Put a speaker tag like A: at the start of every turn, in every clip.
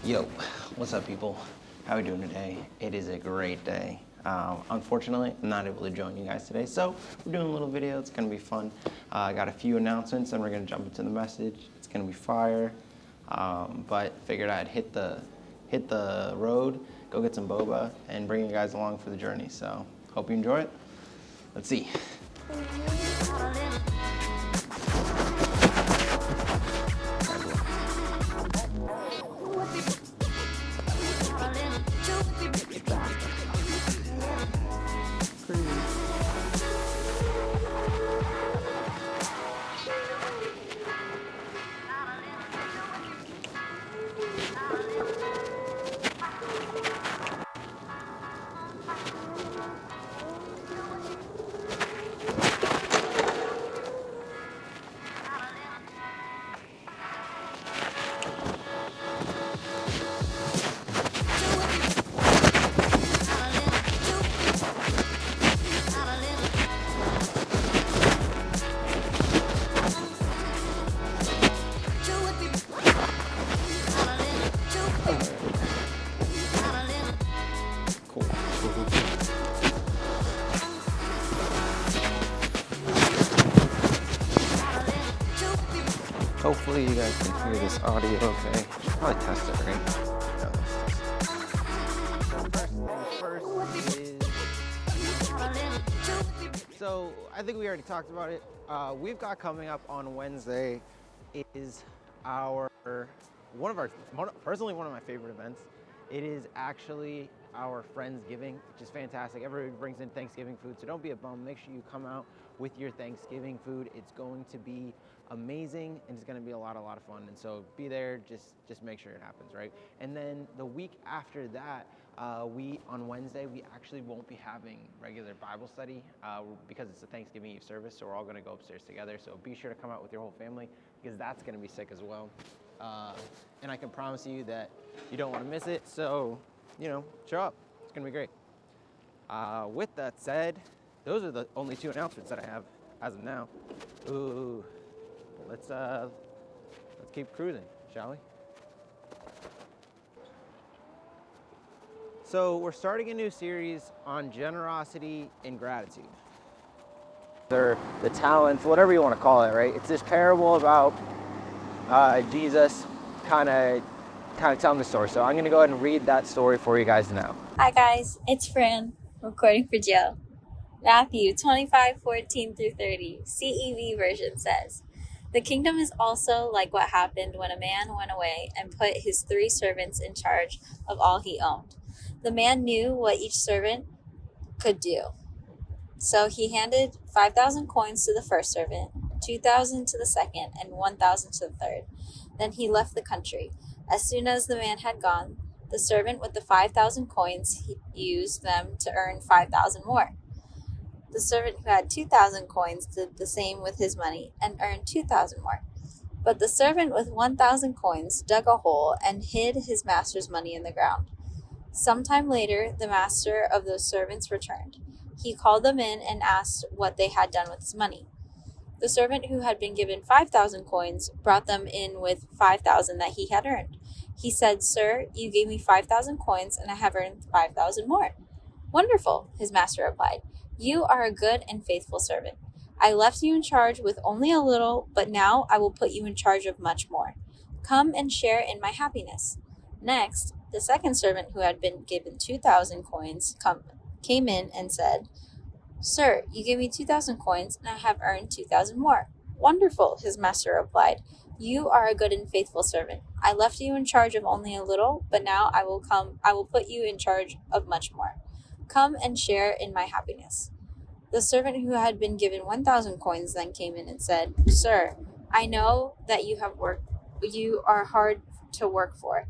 A: Yo, what's up, people? How are we doing today? It is a great day. Unfortunately, I'm not able to join you guys today, so we're doing a little video. It's gonna be fun. I got a few announcements, and we're gonna jump into the message. It's gonna be fire. But figured I'd hit the road, go get some boba, and bring you guys along for the journey. So hope you enjoy it. Let's see. Hopefully you guys can hear this audio okay. Should probably test it, right? Yeah, so I think we already talked about it. We've got coming up on Wednesday is personally one of my favorite events. It is actually our Friendsgiving, which is fantastic. Everybody brings in Thanksgiving food, so don't be a bum. Make sure you come out with your Thanksgiving food. It's going to be amazing, and it's going to be a lot of fun. And so be there. Just make sure it happens, right? And then the week after that, on Wednesday, we actually won't be having regular Bible study because it's a Thanksgiving Eve service. So we're all going to go upstairs together. So be sure to come out with your whole family because that's going to be sick as well. And I can promise you that you don't want to miss it. So, show up. It's going to be great. With that said, those are the only two announcements that I have as of now. Ooh, let's keep cruising, shall we? So we're starting a new series on generosity and gratitude. Or the talents, whatever you want to call it, right? It's this parable about Jesus kind of telling the story. So I'm going to go ahead and read that story for you guys now.
B: Hi guys, it's Fran, recording for Jill. Matthew 25:14-30, CEV version says, "The kingdom is also like what happened when a man went away and put his 3 servants in charge of all he owned. The man knew what each servant could do. So he handed 5,000 coins to the first servant, 2,000 to the second, and 1,000 to the third. Then he left the country. As soon as the man had gone, the servant with the 5,000 coins used them to earn 5,000 more. The servant who had 2,000 coins did the same with his money and earned 2,000 more. But the servant with 1,000 coins dug a hole and hid his master's money in the ground. Sometime later, the master of those servants returned. He called them in and asked what they had done with his money. The servant who had been given 5,000 coins brought them in with 5,000 that he had earned. He said, 'Sir, you gave me 5,000 coins and I have earned 5,000 more.' 'Wonderful,' his master replied. 'You are a good and faithful servant. I left you in charge with only a little, but now I will put you in charge of much more. Come and share in my happiness.' Next, the second servant who had been given 2,000 coins came in and said, 'Sir, you gave me 2,000 coins and I have earned 2,000 more.' 'Wonderful,' his master replied. 'You are a good and faithful servant. I left you in charge of only a little, but now I will put you in charge of much more. Come and share in my happiness.' The servant who had been given 1,000 coins then came in and said, 'Sir, I know that you are hard to work for.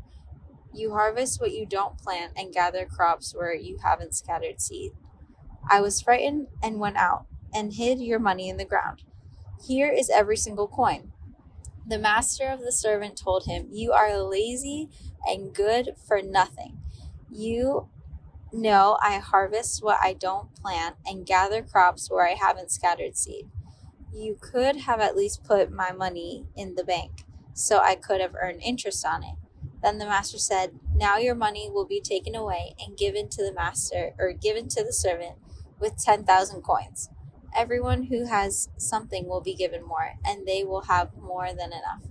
B: You harvest what you don't plant and gather crops where you haven't scattered seed. I was frightened and went out and hid your money in the ground. Here is every single coin.' The master of the servant told him, 'You are lazy and good for nothing. You know I harvest what I don't plant and gather crops where I haven't scattered seed. You could have at least put my money in the bank, so I could have earned interest on it. Then the master said, Now your money will be taken away and given to the master, or given to the servant, with 10,000 coins. Everyone who has something will be given more, and they will have more than enough.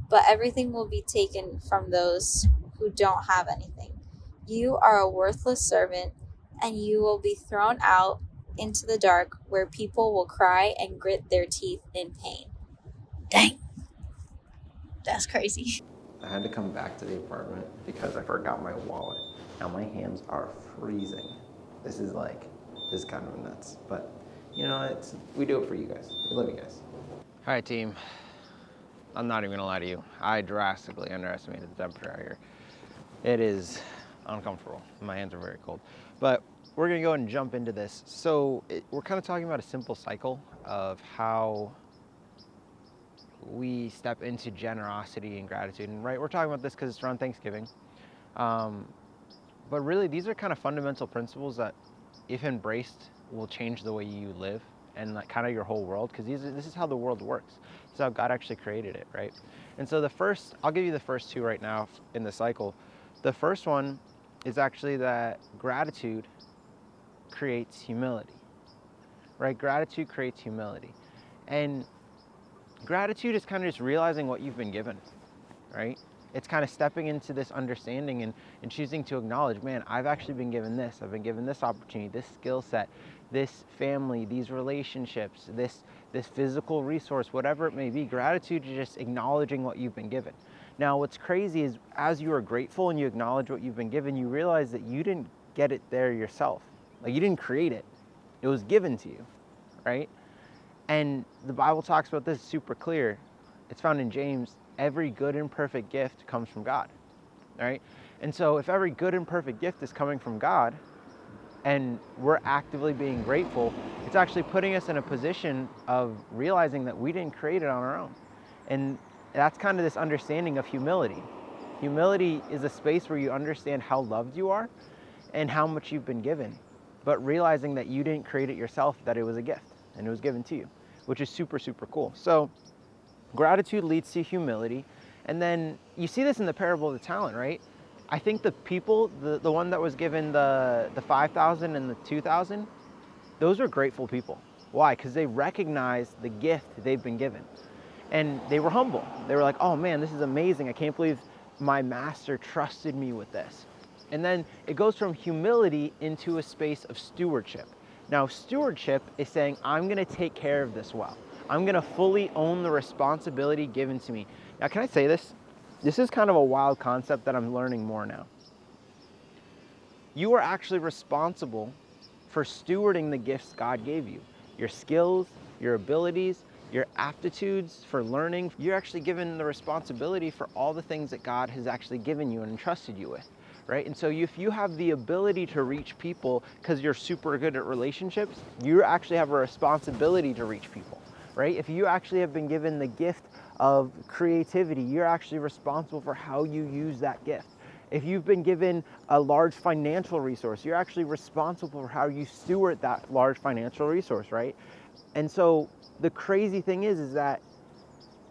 B: But everything will be taken from those who don't have anything. You are a worthless servant, and you will be thrown out into the dark, where people will cry and grit their teeth in pain. Dang. That's crazy.
A: I had to come back to the apartment because I forgot my wallet. Now my hands are freezing. This is kind of nuts. But you know, we do it for you guys. We love you guys. All right, team. I'm not even gonna lie to you. I drastically underestimated the temperature out here. It is uncomfortable. My hands are very cold. But we're gonna go ahead and jump into this. So we're kind of talking about a simple cycle of how we step into generosity and gratitude. And right, we're talking about this because it's around Thanksgiving. But really, these are kind of fundamental principles that, if embraced, will change the way you live and like kind of your whole world, because this is how the world works. This is how God actually created it, right? And so I'll give you the first two right now in the cycle. The first one is actually that gratitude creates humility, right? Gratitude creates humility. And gratitude is kind of just realizing what you've been given, right? It's kind of stepping into this understanding and choosing to acknowledge, man, I've actually been given this. I've been given this opportunity, this skill set, this family, these relationships, this physical resource, whatever it may be. Gratitude is just acknowledging what you've been given. Now, what's crazy is as you are grateful and you acknowledge what you've been given, you realize that you didn't get it there yourself. Like, you didn't create it. It was given to you, right? And the Bible talks about this super clear. It's found in James. Every good and perfect gift comes from God, right? And so if every good and perfect gift is coming from God and we're actively being grateful, it's actually putting us in a position of realizing that we didn't create it on our own. And that's kind of this understanding of humility. Humility is a space where you understand how loved you are and how much you've been given, but realizing that you didn't create it yourself, that it was a gift and it was given to you, which is super, super cool. So gratitude leads to humility. And then you see this in the parable of the talent, right? I think the people, the one that was given the 5,000 and the 2,000, those are grateful people. Why? Because they recognize the gift they've been given. And they were humble. They were like, oh man, this is amazing. I can't believe my master trusted me with this. And then it goes from humility into a space of stewardship. Now, stewardship is saying, I'm gonna take care of this well. I'm gonna fully own the responsibility given to me. Now, can I say this? This is kind of a wild concept that I'm learning more now. You are actually responsible for stewarding the gifts God gave you. Your skills, your abilities, your aptitudes for learning. You're actually given the responsibility for all the things that God has actually given you and entrusted you with, right? And so if you have the ability to reach people because you're super good at relationships, you actually have a responsibility to reach people, right? If you actually have been given the gift of creativity, you're actually responsible for how you use that gift. If you've been given a large financial resource, you're actually responsible for how you steward that large financial resource, right? And so the crazy thing is that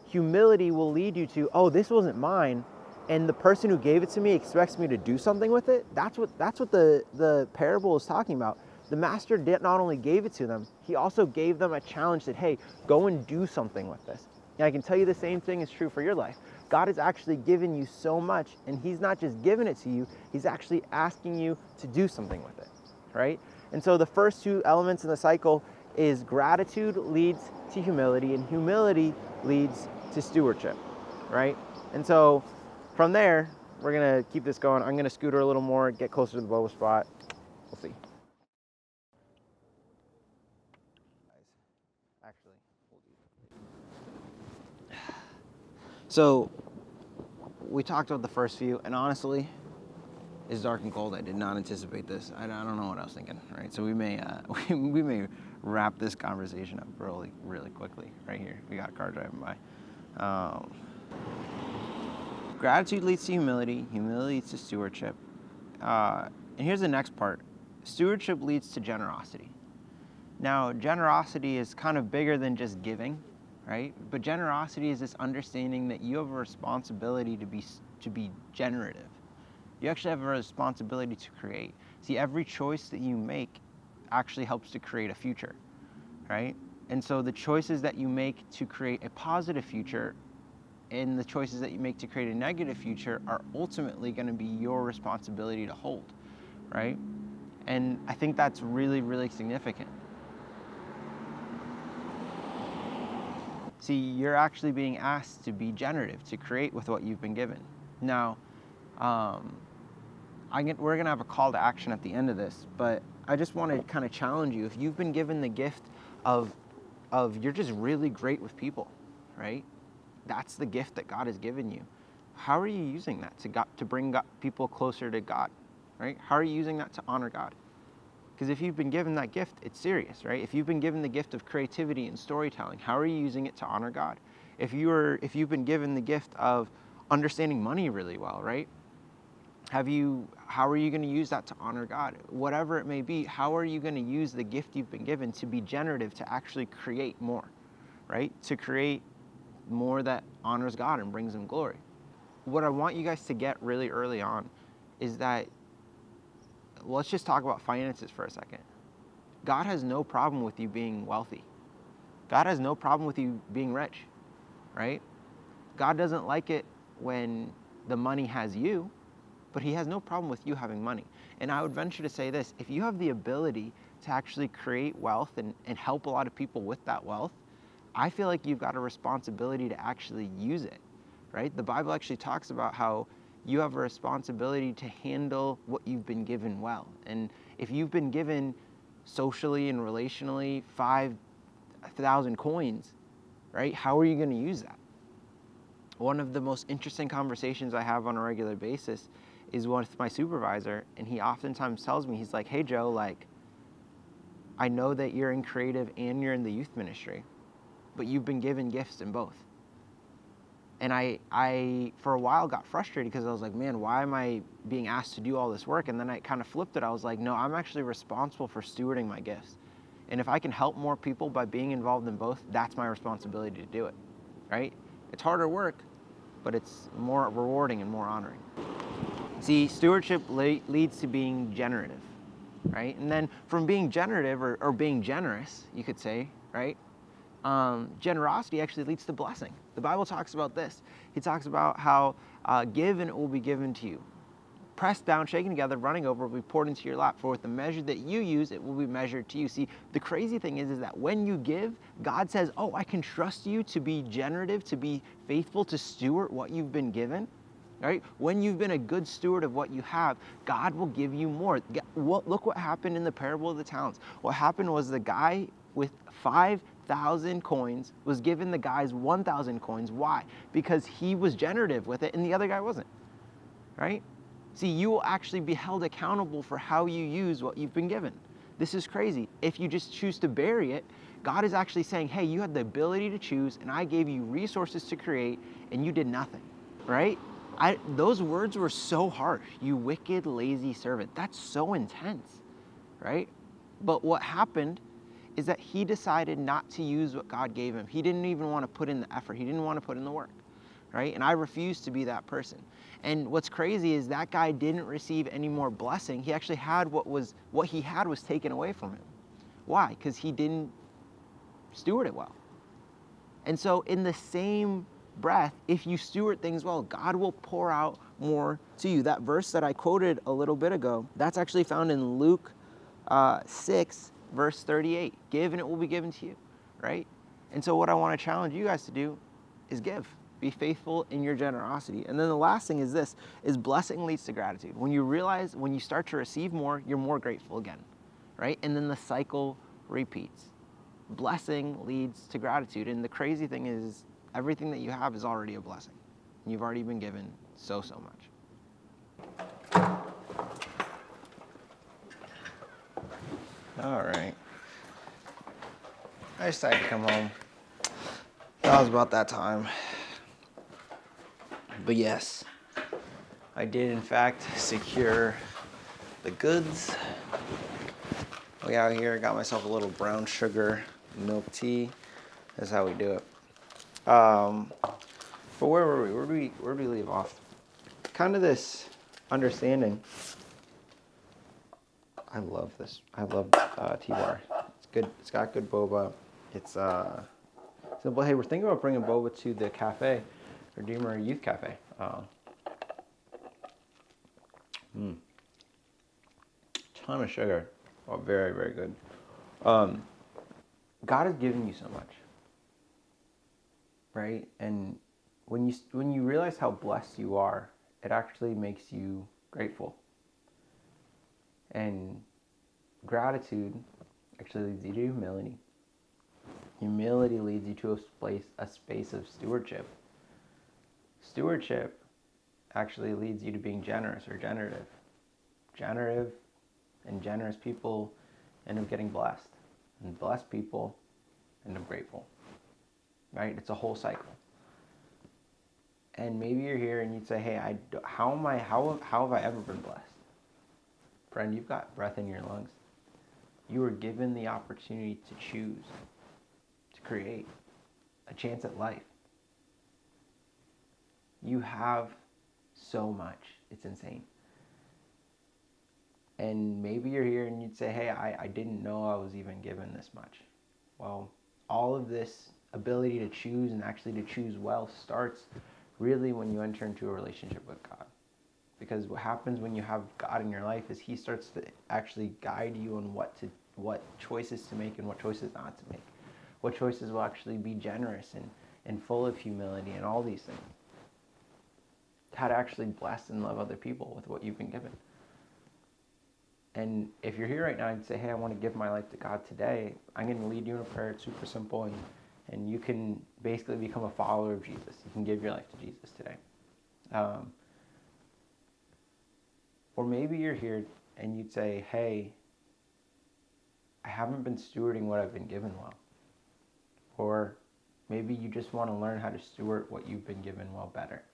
A: humility will lead you to, oh, this wasn't mine, and the person who gave it to me expects me to do something with it. That's what the parable is talking about. The master not only gave it to them, he also gave them a challenge that, hey, go and do something with this. And I can tell you the same thing is true for your life. God has actually given you so much, and he's not just given it to you, he's actually asking you to do something with it, right? And so the first two elements in the cycle is gratitude leads to humility, and humility leads to stewardship, right? And so from there, we're gonna keep this going. I'm gonna scooter a little more, get closer to the boba spot. We'll see. Actually, we'll do that. So we talked about the first few, and honestly, it's dark and cold. I did not anticipate this. I don't know what I was thinking, right? So we may we may wrap this conversation up really, really quickly right here. We got a car driving by. Gratitude leads to humility. Humility leads to stewardship. And here's the next part. Stewardship leads to generosity. Now, generosity is kind of bigger than just giving, right? But generosity is this understanding that you have a responsibility to be to be generative. You actually have a responsibility to create. See, every choice that you make actually helps to create a future, right? And so the choices that you make to create a positive future and the choices that you make to create a negative future are ultimately going to be your responsibility to hold, right? And I think that's really, really significant. See, you're actually being asked to be generative, to create with what you've been given. Now, we're going to have a call to action at the end of this, but I just want to kind of challenge you. If you've been given the gift of you're just really great with people, right? That's the gift that God has given you. How are you using that to bring people closer to God, right? How are you using that to honor God? Because if you've been given that gift, it's serious, right? If you've been given the gift of creativity and storytelling, how are you using it to honor God? If you've been given the gift of understanding money really well, right? How are you going to use that to honor God? Whatever it may be, how are you going to use the gift you've been given to be generative, to actually create more, right? To create more that honors God and brings him glory. What I want you guys to get really early on is that, let's just talk about finances for a second. God has no problem with you being wealthy. God has no problem with you being rich, right? God doesn't like it when the money has you, but he has no problem with you having money. And I would venture to say this: if you have the ability to actually create wealth and help a lot of people with that wealth, I feel like you've got a responsibility to actually use it, right? The Bible actually talks about how you have a responsibility to handle what you've been given well. And if you've been given socially and relationally 5,000 coins, right? How are you going to use that? One of the most interesting conversations I have on a regular basis is with my supervisor, and he oftentimes tells me, he's like, "Hey Joe, like, I know that you're in creative and you're in the youth ministry, but you've been given gifts in both." And I for a while got frustrated because I was like, man, why am I being asked to do all this work? And then I kind of flipped it. I was like, no, I'm actually responsible for stewarding my gifts. And if I can help more people by being involved in both, that's my responsibility to do it, right? It's harder work, but it's more rewarding and more honoring. See, stewardship leads to being generative, right? And then from being generative or being generous, you could say, right? Generosity actually leads to blessing. The Bible talks about this. He talks about how give and it will be given to you. Pressed down, shaken together, running over, will be poured into your lap. For with the measure that you use, it will be measured to you. See, the crazy thing is that when you give, God says, oh, I can trust you to be generative, to be faithful, to steward what you've been given. Right? When you've been a good steward of what you have, God will give you more. Look what happened in the parable of the talents. What happened was the guy with 5,000 coins was given the guy's 1,000 coins. Why? Because he was generative with it and the other guy wasn't. Right? See, you will actually be held accountable for how you use what you've been given. This is crazy. If you just choose to bury it, God is actually saying, hey, you had the ability to choose and I gave you resources to create and you did nothing. Right? Those words were so harsh. You wicked, lazy servant. That's so intense, right? But what happened is that he decided not to use what God gave him. He didn't even want to put in the effort. He didn't want to put in the work, right? And I refuse to be that person. And what's crazy is that guy didn't receive any more blessing. He actually had what he had was taken away from him. Why? Because he didn't steward it well. And so in the same breath, if you steward things well, God will pour out more to you. That verse that I quoted a little bit ago, that's actually found in Luke 6, verse 38. Give and it will be given to you, right? And so what I want to challenge you guys to do is give. Be faithful in your generosity. And then the last thing is this, is blessing leads to gratitude. When you start to receive more, you're more grateful again, right? And then the cycle repeats. Blessing leads to gratitude. And the crazy thing is, everything that you have is already a blessing. You've already been given so much. All right. I decided to come home. That was about that time. But yes, I did in fact secure the goods. We out here, got myself a little brown sugar milk tea. That's how we do it. But where were we? Where did we leave off? kind of this understanding. I love this. I love T-Bar. It's good. It's got good boba. It's simple. Hey, we're thinking about bringing boba to the cafe, Redeemer Youth Cafe. Ton of sugar. Oh, very, very good. God has given you so much, right? And when you realize how blessed you are, it actually makes you grateful. And gratitude actually leads you to humility. Humility leads you to a space of stewardship. Stewardship actually leads you to being generous or generative. Generative and generous people end up getting blessed. And blessed people end up grateful. Right? It's a whole cycle. And maybe you're here and you'd say, hey, how have I ever been blessed? Friend, you've got breath in your lungs. You were given the opportunity to choose, to create, a chance at life. You have so much. It's insane. And maybe you're here and you'd say, hey, I didn't know I was even given this much. Well, all of this ability to choose and actually to choose well starts really when you enter into a relationship with God. Because what happens when you have God in your life is He starts to actually guide you on what choices to make and what choices not to make. What choices will actually be generous and full of humility and all these things. How to actually bless and love other people with what you've been given. And if you're here right now and say, hey, I want to give my life to God today, I'm going to lead you in a prayer. It's super simple, and you can basically become a follower of Jesus. You can give your life to Jesus today. Or maybe you're here and you'd say, hey, I haven't been stewarding what I've been given well. Or maybe you just want to learn how to steward what you've been given well better.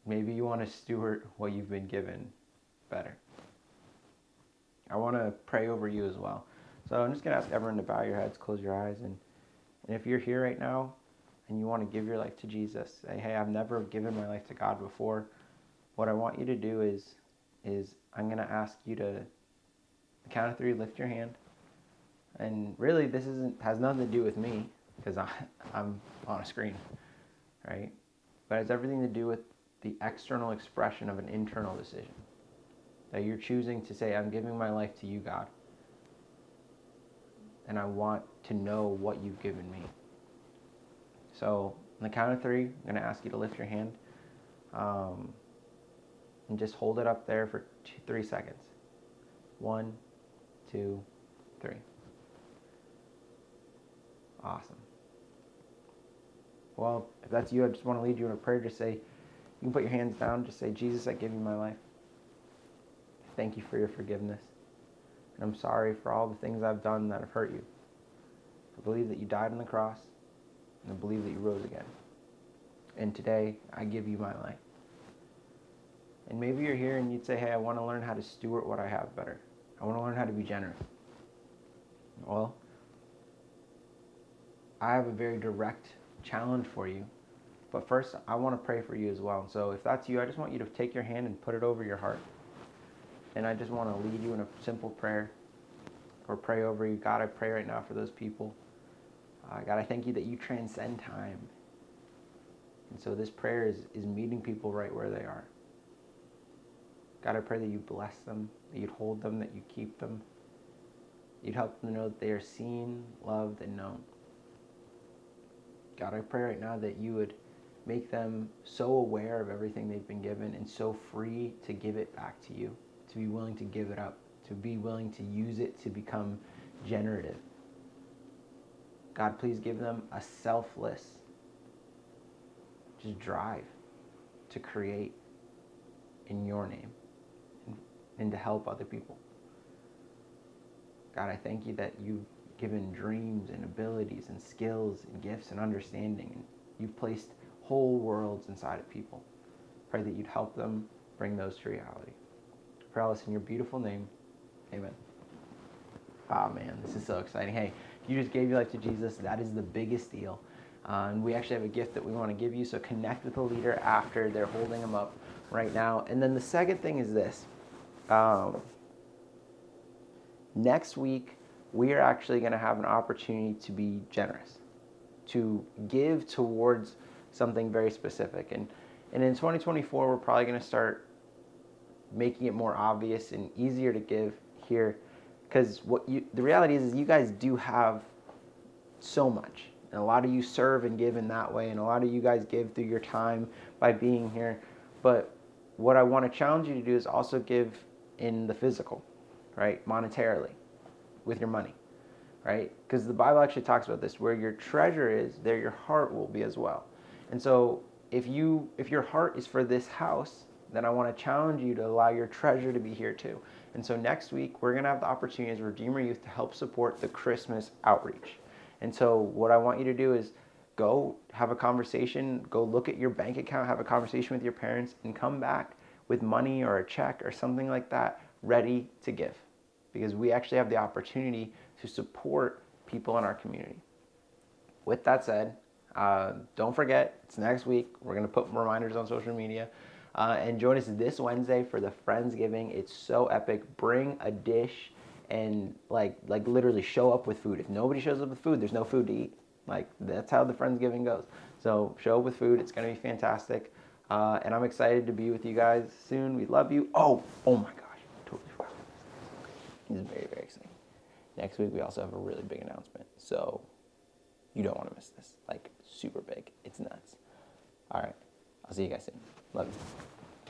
A: Maybe you want to steward what you've been given better. I want to pray over you as well. So I'm just going to ask everyone to bow your heads, close your eyes. And if you're here right now and you want to give your life to Jesus, say, hey, I've never given my life to God before. What I want you to do is I'm going to ask you to, the count of 3, lift your hand. And really, this has nothing to do with me because I'm on a screen, right? But it has everything to do with the external expression of an internal decision. That you're choosing to say, I'm giving my life to you, God. And I want to know what you've given me. So, on the count of 3, I'm going to ask you to lift your hand. And just hold it up there for 3 seconds. 1, 2, 3. Awesome. Well, if that's you, I just want to lead you in a prayer. Just say, you can put your hands down. Just say, Jesus, I give you my life. Thank you for your forgiveness. And I'm sorry for all the things I've done that have hurt you. I believe that you died on the cross. And I believe that you rose again. And today, I give you my life. And maybe you're here and you'd say, hey, I want to learn how to steward what I have better. I want to learn how to be generous. Well, I have a very direct challenge for you. But first, I want to pray for you as well. So if that's you, I just want you to take your hand and put it over your heart. And I just want to lead you in a simple prayer or pray over you. God, I pray right now for those people. God, I thank you that you transcend time. And so this prayer is meeting people right where they are. God, I pray that you bless them, that you'd hold them, that you keep them. You'd help them to know that they are seen, loved, and known. God, I pray right now that you would make them so aware of everything they've been given and so free to give it back to you, to be willing to give it up, to be willing to use it to become generative. God, please give them a selfless just drive to create in your name and to help other people. God, I thank you that you've given dreams and abilities and skills and gifts and understanding. And you've placed whole worlds inside of people. Pray that you'd help them bring those to reality. Pray all this in your beautiful name. Amen. Oh man, this is so exciting. Hey, you just gave your life to Jesus. That is the biggest deal. And we actually have a gift that we want to give you, so connect with the leader after. They're holding them up right now. And then the second thing is this. Next week, we are actually going to have an opportunity to be generous, to give towards something very specific. And in 2024, we're probably going to start making it more obvious and easier to give here, because the reality is you guys do have so much, and a lot of you serve and give in that way, and a lot of you guys give through your time by being here. But what I want to challenge you to do is also give in the physical, right? Monetarily, with your money, right? Because the Bible actually talks about this: where your treasure is, there your heart will be as well. And so if your heart is for this house, then I want to challenge you to allow your treasure to be here too. And so next week, we're going to have the opportunity as Redeemer Youth to help support the Christmas outreach. And so what I want you to do is go have a conversation, go look at your bank account, have a conversation with your parents, and come back with money or a check or something like that ready to give. Because we actually have the opportunity to support people in our community. With that said, don't forget, it's next week. We're going to put reminders on social media. And join us this Wednesday for the Friendsgiving. It's so epic. Bring a dish and like literally show up with food. If nobody shows up with food, there's no food to eat. Like, that's how the Friendsgiving goes. So show up with food. It's going to be fantastic. And I'm excited to be with you guys soon. We love you. Oh my gosh. Totally forgot. This is very, very exciting. Next week, we also have a really big announcement. So you don't want to miss this. Like, super big. It's nuts. All right. I'll see you guys soon. Love you.